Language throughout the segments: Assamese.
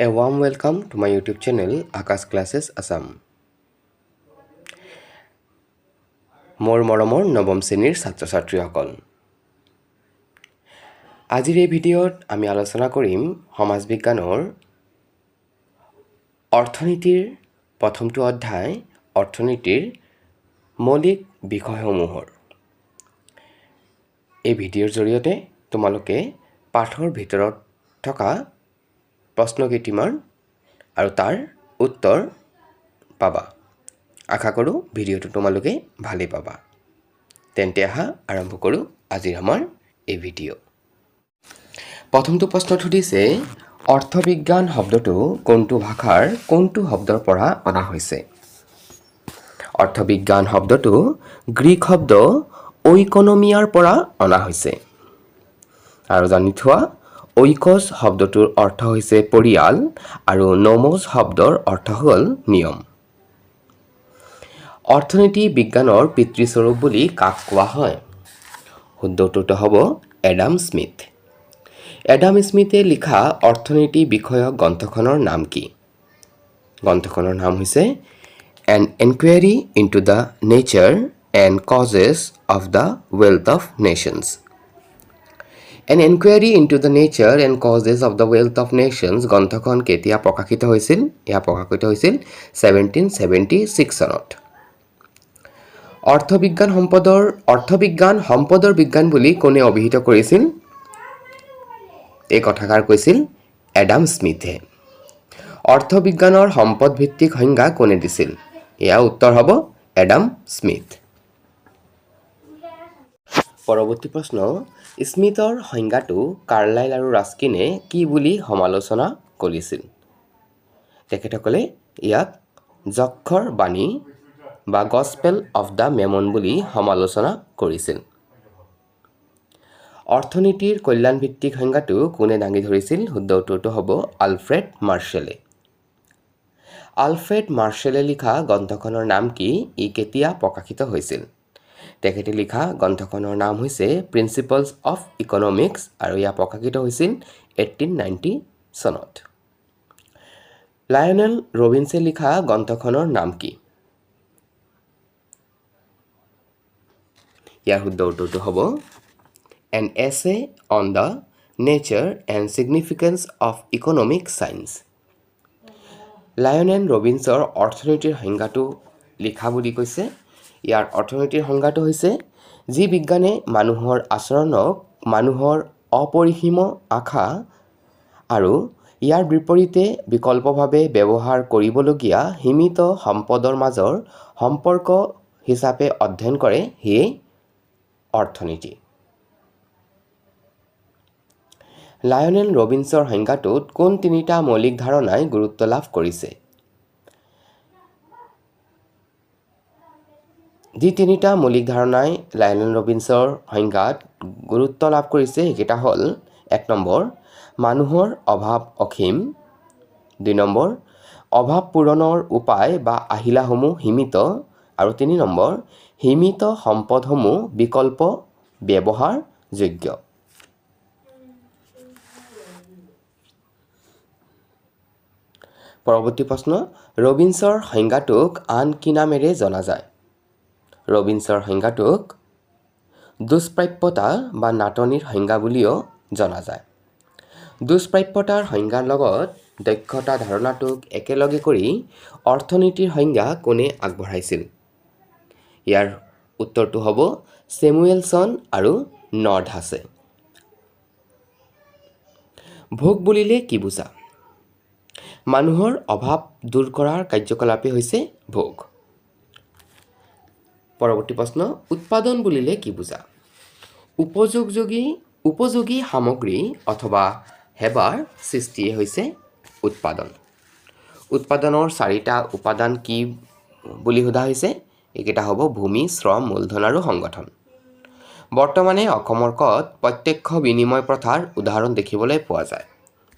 A warm welcome to my YouTube channel Akash Classes Assam. মোৰ মৰমৰ নৱম শ্ৰেণীৰ ছাত্ৰ ছাত্ৰীসকল, আজিৰ এই ভিডিঅ'ত আমি আলোচনা কৰিম সমাজ বিজ্ঞানৰ অৰ্থনীতিৰ প্ৰথমটো অধ্যায় অৰ্থনীতিৰ মৌলিক বিষয়সমূহৰ। এই ভিডিঅ'ৰ জৰিয়তে তোমালোকে পাঠৰ ভিতৰত থকা প্ৰশ্ন কেইটামান আৰু তাৰ উত্তৰ পাবা। আশা কৰোঁ ভিডিঅ'টো তোমালোকে ভালেই পাবা। তেন্তে আহা আৰম্ভ কৰোঁ আজিৰ আমাৰ এই ভিডিঅ'। প্ৰথমটো প্ৰশ্নত সুধিছে অৰ্থবিজ্ঞান শব্দটো কোনটো ভাষাৰ কোনটো শব্দৰ পৰা অনা হৈছে? অৰ্থবিজ্ঞান শব্দটো গ্ৰীক শব্দ ঐকনমিয়াৰ পৰা অনা হৈছে। আৰু জানি থোৱা ঐকছ শব্দটোৰ অৰ্থ হৈছে পৰিয়াল আৰু নমোজ শব্দৰ অৰ্থ হ'ল নিয়ম। অৰ্থনীতি বিজ্ঞানৰ পিতৃস্বৰূপ বুলি কাক কোৱা হয়? শুদ্ধ উত্তৰটো হ'ব এডাম স্মিথ। এডাম স্মিথে লিখা অৰ্থনীতি বিষয়ক গ্ৰন্থখনৰ নাম কি? গ্ৰন্থখনৰ নাম হৈছে N enquiry into the nature and causes of the wealth of nations. N enquiry into the nature and causes of the wealth of nations গ্ৰন্থখন কেতিয়া প্ৰকাশিত হৈছিল? এয়া প্ৰকাশিত হৈছিল 1776 চনত। অৰ্থবিজ্ঞান সম্পদৰ বিজ্ঞান বুলি কোনে অভিহিত কৰিছিল? এই কথাষাৰ কৈছিল এডাম স্মিথে। অৰ্থবিজ্ঞানৰ সম্পদ ভিত্তিক সংজ্ঞা কোনে দিছিল? এয়া উত্তৰ হ'ব এডাম স্মিথ। পৰৱৰ্তী প্ৰশ্ন, স্মিথৰ সংজ্ঞাটো কাৰ্লাইল আৰু ৰাস্কিনে কি বুলি সমালোচনা কৰিছিল? তেখেতসকলে ইয়াক যক্ষৰ বাণী বা গছপেল অফ দ্য মেমন বুলি সমালোচনা কৰিছিল। অৰ্থনীতিৰ কল্যাণভিত্তিক সংজ্ঞাটো কোনে দাঙি ধৰিছিল? শুদ্ধ উত্তৰটো হ'ব আলফ্ৰেড মাৰ্শ্বেলে। আলফ্ৰেড মাৰ্শ্বেলে লিখা গ্ৰন্থখনৰ নাম কি? ই কেতিয়া প্ৰকাশিত হৈছিল? তেখেতে লিখা গ্ৰন্থখনৰ নাম হৈছে প্ৰিন্সিপলছ অফ ইকনমিক্স আৰু ইয়াক প্ৰকাশিত হৈছিল 1890 চনত। লায়নেল ৰবিনছে লিখা গ্ৰন্থখনৰ নাম কি? ইয়াৰ শুদ্ধ উত্তৰটো হ'ব an essay on the nature and significance of economic science. Lionel ৰবিনছৰ অৰ্থনীতিৰ সংজ্ঞাটো লিখা বুলি কৈছে। ইয়াৰ অৰ্থনীতিৰ সংজ্ঞাটো হৈছে যি বিজ্ঞানে মানুহৰ আচৰণক মানুহৰ অপৰিসীম আশা আৰু ইয়াৰ বিপৰীতে বিকল্পভাৱে ব্যৱহাৰ কৰিবলগীয়া সীমিত সম্পদৰ মাজৰ সম্পৰ্ক হিচাপে অধ্যয়ন কৰে, সেয়ে অৰ্থনীতি। লায়নেল ৰবিনছৰ সংজ্ঞাটোত কোন তিনিটা মৌলিক ধাৰণাই গুৰুত্ব লাভ কৰিছে? যি তিনিটা মৌলিক ধাৰণাই লায়নেল ৰবিনছৰ সংজ্ঞাত গুৰুত্ব লাভ কৰিছে সেইকেইটা হ'ল: 1 নম্বৰ, মানুহৰ অভাৱ অসীম; 2 নম্বৰ, অভাৱ পূৰণৰ উপায় বা আহিলাসমূহ সীমিত; আৰু 3 নম্বৰ, সীমিত সম্পদসমূহ বিকল্প ব্যৱহাৰযোগ্য। পৰৱৰ্তী প্ৰশ্ন, ৰবিনছৰ সংজ্ঞাটোক আন কি নামেৰে জনা যায়? ৰবিনছৰ সংজ্ঞাটোক দুষ্প্ৰাপ্যতা বা নাটনিৰ সংজ্ঞা বুলিও জনা যায়। দুষ্প্ৰাপ্যতাৰ সংজ্ঞাৰ লগত দক্ষতা ধাৰণাটোক একেলগে কৰি অৰ্থনীতিৰ সংজ্ঞা কোনে আগবঢ়াইছিল? ইয়াৰ উত্তৰটো হ'ব ছেমুৱেলছন আৰু নৰ্ডহাছে। ভোগ বুলিলে কি বুজা? মানুহৰ অভাৱ দূৰ কৰাৰ কাৰ্যকলাপেই হৈছে ভোগ। পৰৱৰ্তী প্ৰশ্ন, উৎপাদন বুলিলে কি বুজা? উপযোগী সামগ্ৰী অথবা সেৱাৰ সৃষ্টিয়ে হৈছে উৎপাদন। উৎপাদনৰ 4টা উপাদান কি বুলি সোধা হৈছে? এইকেইটা হ'ব ভূমি, শ্ৰম, মূলধন আৰু সংগঠন। বৰ্তমানে অসমৰ কত প্ৰত্যক্ষ বিনিময় প্ৰথাৰ উদাহৰণ দেখিবলৈ পোৱা যায়?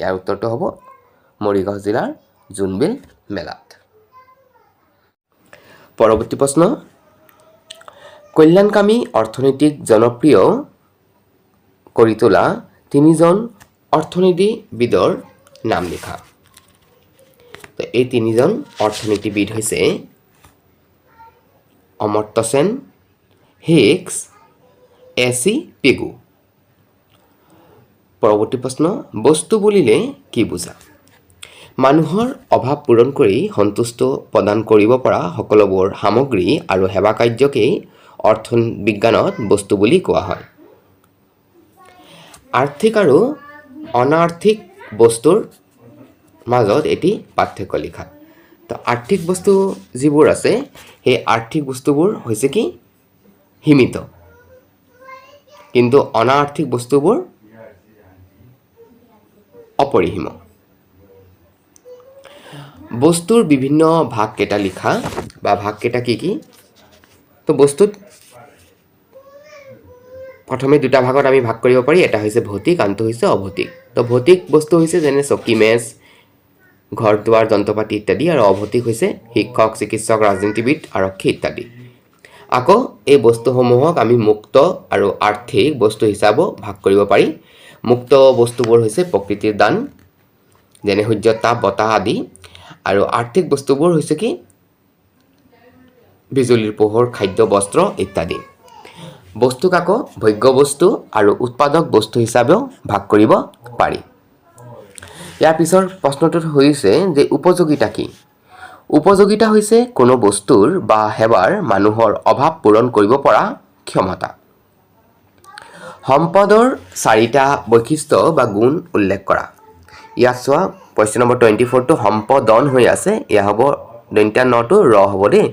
ইয়াৰ উত্তৰটো হ'ব মৰিগাঁও জিলাৰ জোনবিল মেলাত। পৰৱৰ্তী প্ৰশ্ন, কল্যাণকামী অৰ্থনীতিক জনপ্ৰিয় কৰি তোলা 3জন অৰ্থনীতিবিদৰ নাম লিখা। তো এই তিনিজন অৰ্থনীতিবিদ হৈছে অমৰ্ত্য সেন, হিক্স, এ.চি. পেগু। পৰৱৰ্তী প্ৰশ্ন, বস্তু বুলিলে কি বুজা? মানুহৰ অভাৱ পূৰণ কৰি সন্তুষ্ট প্ৰদান কৰিব পৰা সকলোবোৰ সামগ্ৰী আৰু সেৱা কাৰ্যকেই অৰ্থবিজ্ঞানত বস্তু বুলি কোৱা হয়। আৰ্থিক আৰু অনাৰ্থিক বস্তুৰ মাজত এটি পাৰ্থক্য লিখা। তো আৰ্থিক বস্তু যিবোৰ আছে সেই আৰ্থিক বস্তুবোৰ হৈছে কি সীমিত, কিন্তু অনাৰ্থিক বস্তুবোৰ অপৰিসীম। বস্তুৰ বিভিন্ন ভাগ কেইটা লিখা বা ভাগ কেইটা কি কি? তো বস্তুত প্ৰথমে দুটা ভাগত আমি ভাগ কৰিব পাৰি, এটা হৈছে ভৌতিক, আনটো হৈছে অভৌতিক। তো ভৌতিক বস্তু হৈছে যেনে চকী, মেজ, ঘৰ দুৱাৰ, যন্ত্ৰপাতি ইত্যাদি, আৰু অভৌতিক হৈছে শিক্ষক, চিকিৎসক, ৰাজনীতিবিদ, আৰক্ষী ইত্যাদি। আকৌ এই বস্তুসমূহক আমি মুক্ত আৰু আৰ্থিক বস্তু হিচাপেও ভাগ কৰিব পাৰি। মুক্ত বস্তুবোৰ হৈছে প্ৰকৃতিৰ দান, যেনে সূৰ্য, তাপ, বতাহ আদি, আৰু আৰ্থিক বস্তুবোৰ হৈছে কি বিজুলীৰ পোহৰ, খাদ্য, বস্ত্ৰ ইত্যাদি। বস্তুক আকৌ ভোগ্য বস্তু আৰু উৎপাদক বস্তু হিচাপেও ভাগ কৰিব পাৰি। ইয়াৰ পিছৰ প্ৰশ্নটোত হৈছে যে উপযোগিতা কি? উপযোগিতা হৈছে কোনো বস্তুৰ বা সেৱাৰ মানুহৰ অভাৱ পূৰণ কৰিব পৰা ক্ষমতা। সম্পদৰ 4টা বৈশিষ্ট্য বা গুণ উল্লেখ কৰা। ইয়াত চোৱা কুৱেশ্যন নম্বৰ 24টো সম্পদন হৈ আছে, এয়া হ'ব দন্ত্য নটো ৰ হ'ব দেই।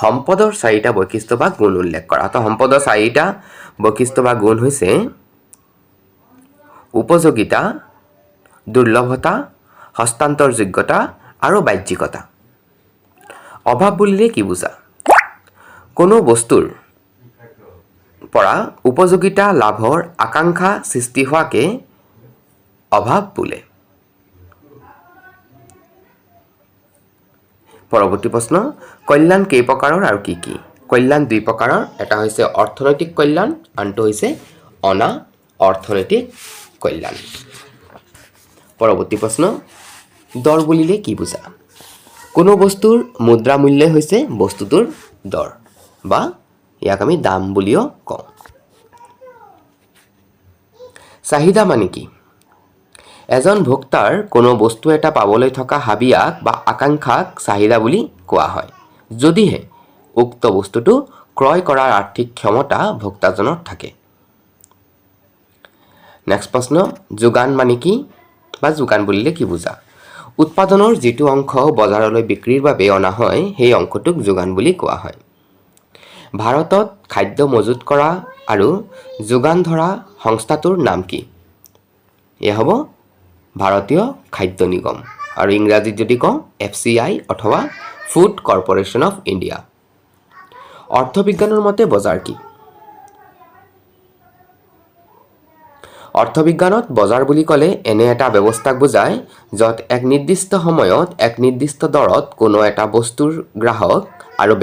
সম্পদৰ 4টা বৈশিষ্ট্য বা গুণ উল্লেখ কৰা। তো সম্পদৰ 4টা বৈশিষ্ট্য বা গুণ হৈছে উপযোগিতা, দুৰ্লভতা, হস্তান্তৰযোগ্যতা আৰু বাহ্যিকতা। অভাৱ বুলিলে কি বুজা? কোনো বস্তুৰ পৰা উপযোগিতা লাভৰ আকাংক্ষা সৃষ্টি হোৱাকে অভাৱ বোলে। পৰৱৰ্তী প্ৰশ্ন, কল্যাণ কেই প্ৰকাৰৰ আৰু কি কি? কল্যাণ 2 প্ৰকাৰৰ, এটা হৈছে অৰ্থনৈতিক কল্যাণ, আনটো হৈছে অনা অৰ্থনৈতিক কল্যাণ। পৰৱৰ্তী প্ৰশ্ন, দৰ বুলিলে কি বুজা? কোনো বস্তুৰ মুদ্ৰা মূল্য হৈছে বস্তুটোৰ দৰ, বা ইয়াক আমি দাম বুলিও কওঁ। চাহিদা মানে কি? এজন ভোক্তাৰ কোনো বস্তু এটা পাবলৈ থকা হাবিয়াস বা আকাংক্ষাক চাহিদা বুলি কোৱা হয়, যদিহে উক্ত বস্তুটো ক্ৰয় কৰাৰ আৰ্থিক ক্ষমতা ভোক্তাজনৰ থাকে। নেক্সট প্ৰশ্ন, যোগান মানে কি বা যোগান বুলিলে কি বুজা? উৎপাদনৰ যিটো অংশ বজাৰলৈ বিক্ৰীৰ বাবে অনা হয় সেই অংশটোক যোগান বুলি কোৱা হয়। ভাৰতত খাদ্য মজুত কৰা আৰু যোগান ধৰা সংস্থাটোৰ নাম কি? এয়া হ'ব ভাৰতীয় খাদ্য নিগম, আৰু ইংৰাজীত যদি কওঁ FCI অথবা ফুড কৰ্পোৰেশ্যন অফ ইণ্ডিয়া। অৰ্থবিজ্ঞানৰ মতে বজাৰ কি? অৰ্থবিজ্ঞানত বজাৰ বুলি ক'লে এনে এটা ব্যৱস্থাক বুজায় য'ত এক নিৰ্দিষ্ট সময়ত এক নিৰ্দিষ্ট দৰত কোনো এটা বস্তুৰ গ্ৰাহক আৰু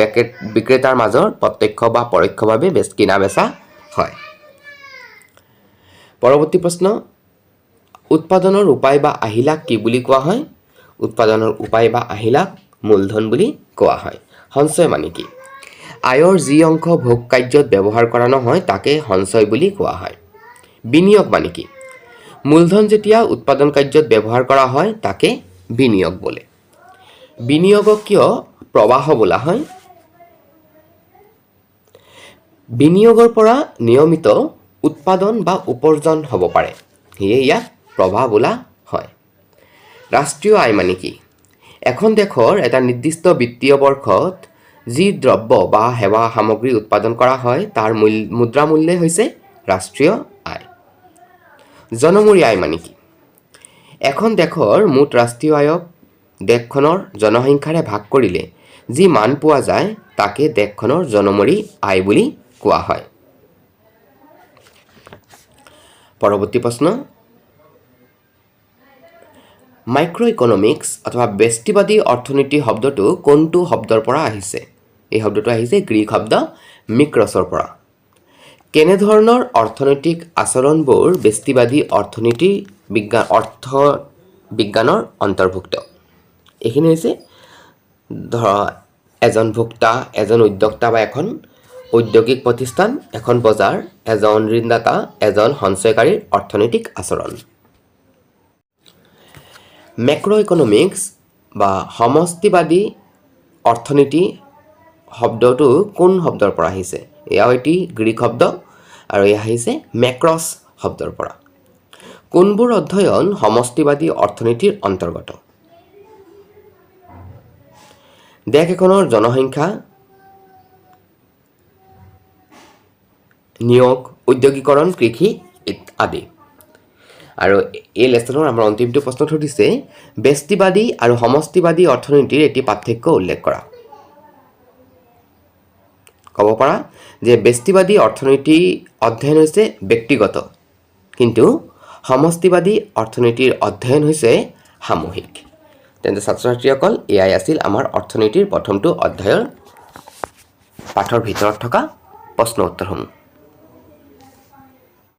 বিক্ৰেতাৰ মাজৰ প্ৰত্যক্ষ বা পৰোক্ষভাৱে কিনা বেচা হয়। পৰৱৰ্তী প্ৰশ্ন, উৎপাদনৰ উপায় বা আহিলাক কি বুলি কোৱা হয়? উৎপাদনৰ উপায় বা আহিলাক মূলধন বুলি কোৱা হয়। সঞ্চয় মানে কি? আয়ৰ যি অংশ ভোগ কাৰ্যত ব্যৱহাৰ কৰা নহয় তাকে সঞ্চয় বুলি কোৱা হয়। বিনিয়োগ মানে কি? মূলধন যেতিয়া উৎপাদন কাৰ্যত ব্যৱহাৰ কৰা হয় তাকে বিনিয়োগ বোলে। বিনিয়োগক কিয় প্ৰবাহ বোলা হয়? বিনিয়োগৰ পৰা নিয়মিত উৎপাদন বা উপাৰ্জন হ'ব পাৰে, সেয়ে ইয়াক প্ৰবাহ বোলা হয়। ৰাষ্ট্ৰীয় আয় মানে কি? এখন দেশৰ এটা নিৰ্দিষ্ট বিত্তীয় বৰ্ষত যি দ্ৰব্য বা সেৱা সামগ্ৰী উৎপাদন কৰা হয় তাৰ মুদ্ৰা মূল্য হৈছে ৰাষ্ট্ৰীয় আয়। জনমূৰি আয় মানে কি? এখন দেশৰ মুঠ ৰাষ্ট্ৰীয় আয়ক দেশখনৰ জনসংখ্যাৰে ভাগ কৰিলে যি মান পোৱা যায় তাকে দেশখনৰ জনমূৰি আয় বুলি কোৱা হয়। পৰৱৰ্তী প্ৰশ্ন, মাইক্ৰ ইকনমিক্স অথবা ব্যষ্টিবাদী অৰ্থনীতি শব্দটো কোনটো শব্দৰ পৰা আহিছে? এই শব্দটো আহিছে গ্ৰীক শব্দ মিক্ৰছৰ পৰা। কেনেধৰণৰ অৰ্থনৈতিক আচৰণবোৰ ব্যষ্টিবাদী অৰ্থনীতি অৰ্থবিজ্ঞানৰ অন্তৰ্ভুক্ত? এইখিনি হৈছে এজন ভোক্তা, এজন উদ্যোক্তা বা এখন ঔদ্যোগিক প্ৰতিষ্ঠান, এখন বজাৰ, এজন ঋণদাতা, এজন সঞ্চয়কাৰীৰ অৰ্থনৈতিক আচৰণ। মেক্ৰ' ইকনমিক্স বা সমষ্টিবাদী অৰ্থনীতি শব্দটো কোন শব্দৰ পৰা আহিছে? এয়াও এটি গ্ৰীক শব্দ আৰু এয়া আহিছে মেক্ৰছ শব্দৰ পৰা। কোনবোৰ অধ্যয়ন সমষ্টিবাদী অৰ্থনীতিৰ অন্তৰ্গত? দেশ এখনৰ জনসংখ্যা, নিয়োগ, ঔদ্যোগিকৰণ, কৃষি আদি। আৰু এই লেচনৰ আমাৰ অন্তিমটো প্ৰশ্ন সুধিছে ব্যষ্টিবাদী আৰু সমষ্টিবাদী অৰ্থনীতিৰ এটি পাৰ্থক্য উল্লেখ কৰা। ক'ব পাৰা যে ব্যষ্টিবাদী অৰ্থনীতি অধ্যয়ন হৈছে ব্যক্তিগত, কিন্তু সমষ্টিবাদী অৰ্থনীতিৰ অধ্যয়ন হৈছে সামূহিক। তেন্তে ছাত্ৰ ছাত্ৰীসকল, এয়াই আছিল আমাৰ অৰ্থনীতিৰ প্ৰথমটো অধ্যায়ৰ পাঠৰ ভিতৰত থকা প্ৰশ্ন উত্তৰসমূহ।